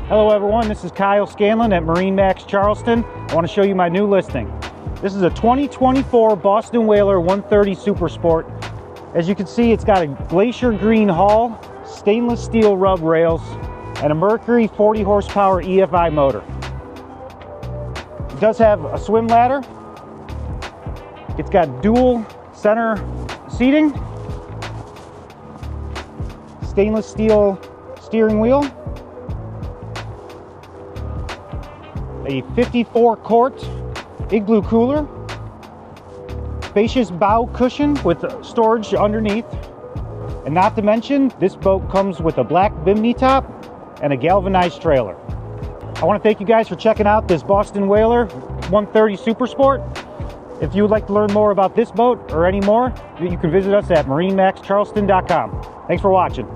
Hello everyone, this is Kyle Scanlon at MarineMax Charleston. I want to show you my new listing. This is a 2024 Boston Whaler 130 Super Sport. As you can see, it's got a Glacier green hull, stainless steel rub rails, and a Mercury 40 horsepower EFI motor. It does have a swim ladder. It's got dual center seating, stainless steel steering wheel, a 54 quart igloo cooler, spacious bow cushion with storage underneath, and not to mention, this boat comes with a black bimini top and a galvanized trailer. I want to thank you guys for checking out this Boston Whaler 130 Super Sport. If you would like to learn more about this boat or any more, you can visit us at MarineMaxCharleston.com. Thanks for watching.